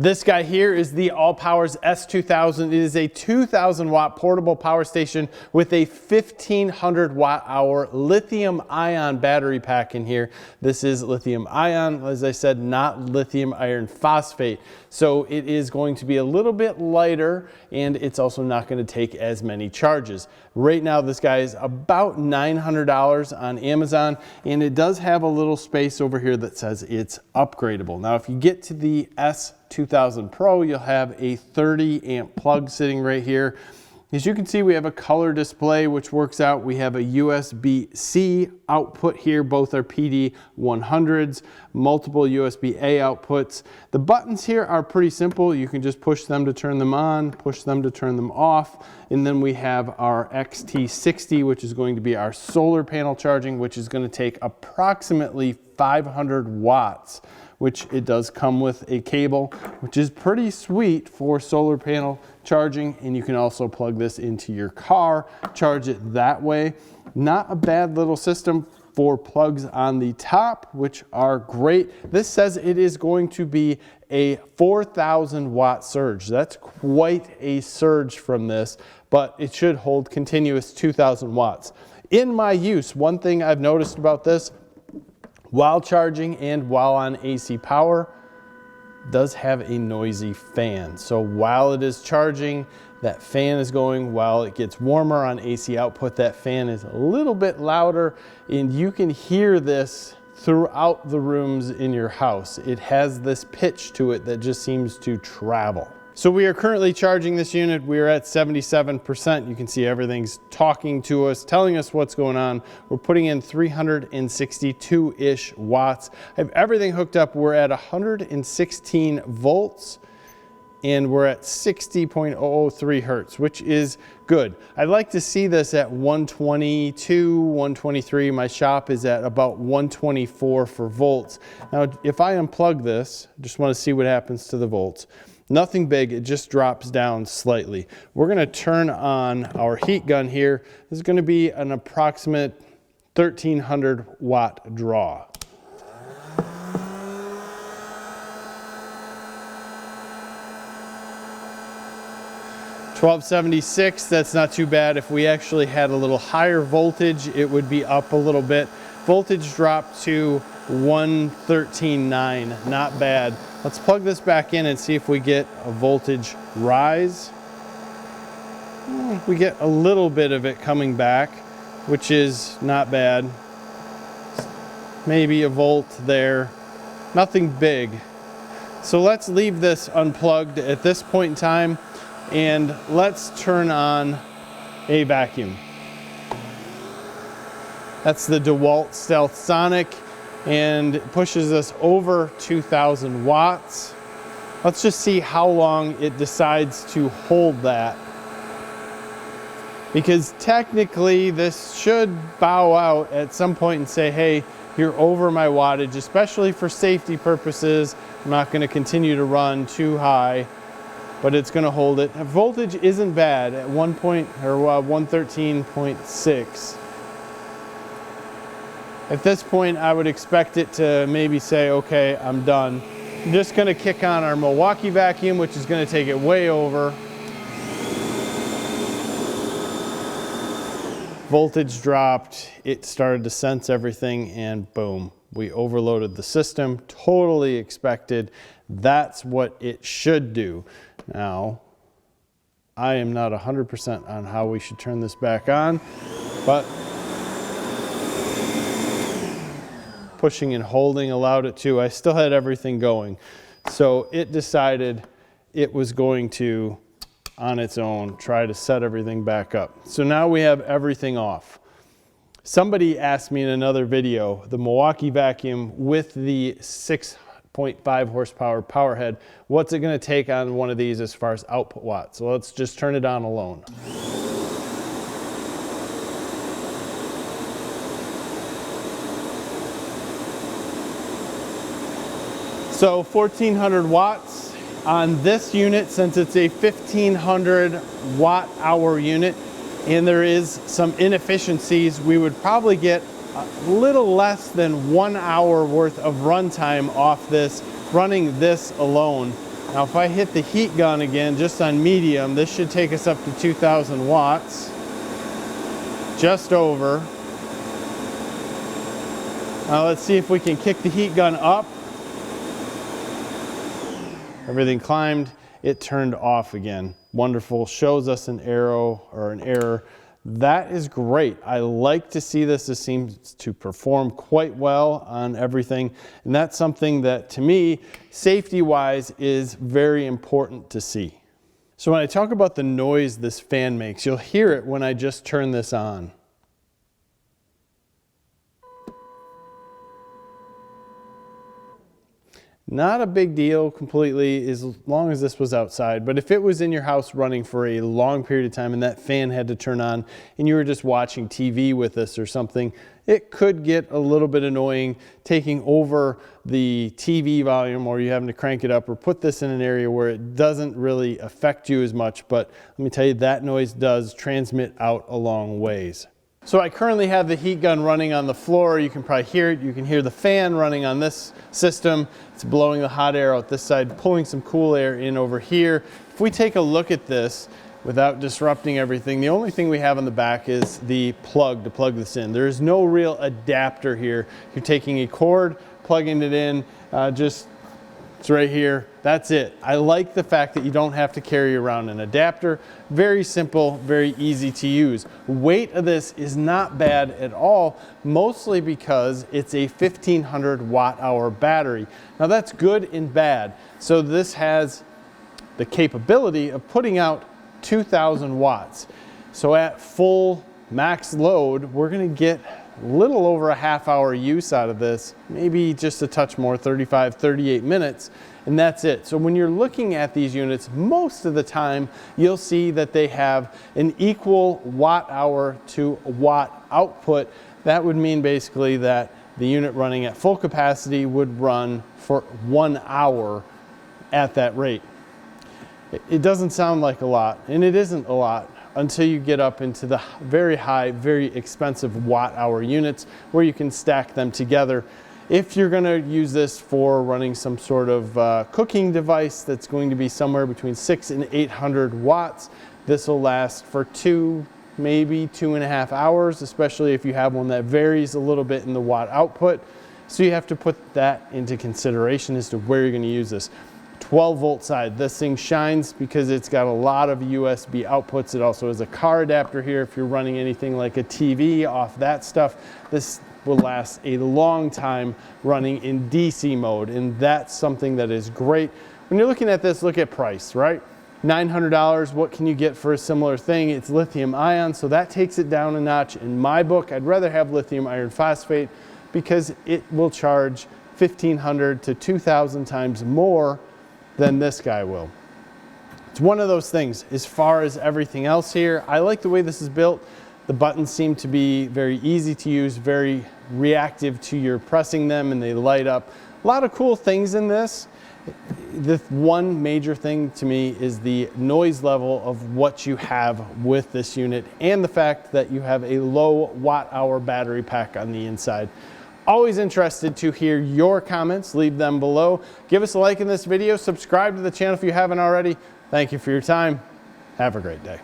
This guy here is the ALLPOWERS S2000. It is a 2,000 watt portable power station with a 1,500 watt hour lithium ion battery pack in here. This is lithium ion, as I said, not lithium iron phosphate. So it is going to be a little bit lighter, and it's also not going to take as many charges. Right now, this guy is about $900 on Amazon, and it does have a little space over here that says it's upgradable. Now, if you get to the S2000 Pro, you'll have a 30 amp plug sitting right here. As you can see, we have a color display, which works out. We have a USB-C output here. Both are PD100s, multiple USB-A outputs. The buttons here are pretty simple. You can just push them to turn them on, push them to turn them off. And then we have our XT60, which is going to be our solar panel charging, which is going to take approximately 500 watts, which it does come with a cable, which is pretty sweet for solar panel charging. And you can also plug this into your car, charge it that way. Not a bad little system for plugs on the top, which are great. This says it is going to be a 4,000 watt surge. That's quite a surge from this, but it should hold continuous 2,000 watts. In my use, one thing I've noticed about this, while charging and while on AC power, does have a noisy fan. So while it is charging, that fan is going. While it gets warmer on AC output, that fan is a little bit louder, and you can hear this throughout the rooms in your house. It has this pitch to it that just seems to travel. So we are currently charging this unit. We are at 77%. You can see everything's talking to us, telling us what's going on. We're putting in 362-ish watts. I have everything hooked up. We're at 116 volts, and we're at 60.003 hertz, which is good. I'd like to see this at 122, 123. My shop is at about 124 for volts. Now, if I unplug this, just want to see what happens to the volts. Nothing big, it just drops down slightly. We're gonna turn on our heat gun here. This is gonna be an approximate 1,300 watt draw. $1276, that's not too bad. If we actually had a little higher voltage, it would be up a little bit. Voltage dropped to 113.9, not bad. Let's plug this back in and see if we get a voltage rise. We get a little bit of it coming back, which is not bad. Maybe a volt there, nothing big. So let's leave this unplugged at this point in time, and let's turn on a vacuum. That's the DeWalt Stealth Sonic, and it pushes us over 2,000 watts. Let's just see how long it decides to hold that, because technically this should bow out at some point and say, hey, you're over my wattage, especially for safety purposes. I'm not going to continue to run too high, but it's going to hold it. Voltage isn't bad at 113.6. At this point, I would expect it to maybe say, okay, I'm done. I'm just gonna kick on our Milwaukee vacuum, which is gonna take it way over. Voltage dropped, it started to sense everything, and boom, we overloaded the system. Totally expected. That's what it should do. Now, I am not 100% on how we should turn this back on, but pushing and holding allowed it to. I still had everything going. So it decided it was going to, on its own, try to set everything back up. So now we have everything off. Somebody asked me in another video, the Milwaukee vacuum with the 6.5 horsepower power head, what's it gonna take on one of these as far as output watts? So let's just turn it on alone. So 1,400 watts on this unit, since it's a 1,500 watt hour unit, and there is some inefficiencies, we would probably get a little less than 1 hour worth of runtime off this, running this alone. Now if I hit the heat gun again, just on medium, this should take us up to 2,000 watts. Just over. Now let's see if we can kick the heat gun up. Everything climbed, it turned off again. Wonderful, shows us an arrow or an error. That is great. I like to see this. This seems to perform quite well on everything. And that's something that, to me, safety-wise, is very important to see. So when I talk about the noise this fan makes, you'll hear it when I just turn this on. Not a big deal completely as long as this was outside, but if it was in your house running for a long period of time and that fan had to turn on and you were just watching TV with us or something, it could get a little bit annoying taking over the TV volume, or you having to crank it up or put this in an area where it doesn't really affect you as much. But let me tell you, that noise does transmit out a long ways. So I currently have the heat gun running on the floor. You can probably hear it. You can hear the fan running on this system. It's blowing the hot air out this side, pulling some cool air in over here. If we take a look at this without disrupting everything, the only thing we have on the back is the plug to plug this in. There is no real adapter here. You're taking a cord, plugging it in, it's right here. That's it. I like the fact that you don't have to carry around an adapter. Very simple, very easy to use. Weight of this is not bad at all, mostly because it's a 1500 watt-hour battery. Now that's good and bad. So this has the capability of putting out 2,000 watts. So at full max load, we're gonna get a little over a half-hour use out of this, maybe just a touch more, 35, 38 minutes, and that's it. So when you're looking at these units, most of the time you'll see that they have an equal watt-hour to watt output. That would mean basically that the unit running at full capacity would run for 1 hour at that rate. It doesn't sound like a lot, and it isn't a lot, until you get up into the very high, very expensive watt-hour units where you can stack them together. If you're going to use this for running some sort of cooking device that's going to be somewhere between 600 and 800 watts, this will last for 2, maybe 2.5 hours, especially if you have one that varies a little bit in the watt output. So you have to put that into consideration as to where you're going to use this. 12-volt side, this thing shines because it's got a lot of USB outputs. It also has a car adapter here if you're running anything like a TV off that stuff. This will last a long time running in DC mode, and that's something that is great. When you're looking at this, look at price, right? $900, what can you get for a similar thing? It's lithium ion, so that takes it down a notch in my book. I'd rather have lithium iron phosphate because it will charge 1,500 to 2,000 times more than this guy will. It's one of those things. As far as everything else here, I like the way this is built. The buttons seem to be very easy to use, very reactive to your pressing them, and they light up. A lot of cool things in this. The one major thing to me is the noise level of what you have with this unit, and the fact that you have a low watt-hour battery pack on the inside. Always interested to hear your comments. Leave them below. Give us a like in this video. Subscribe to the channel if you haven't already. Thank you for your time. Have a great day.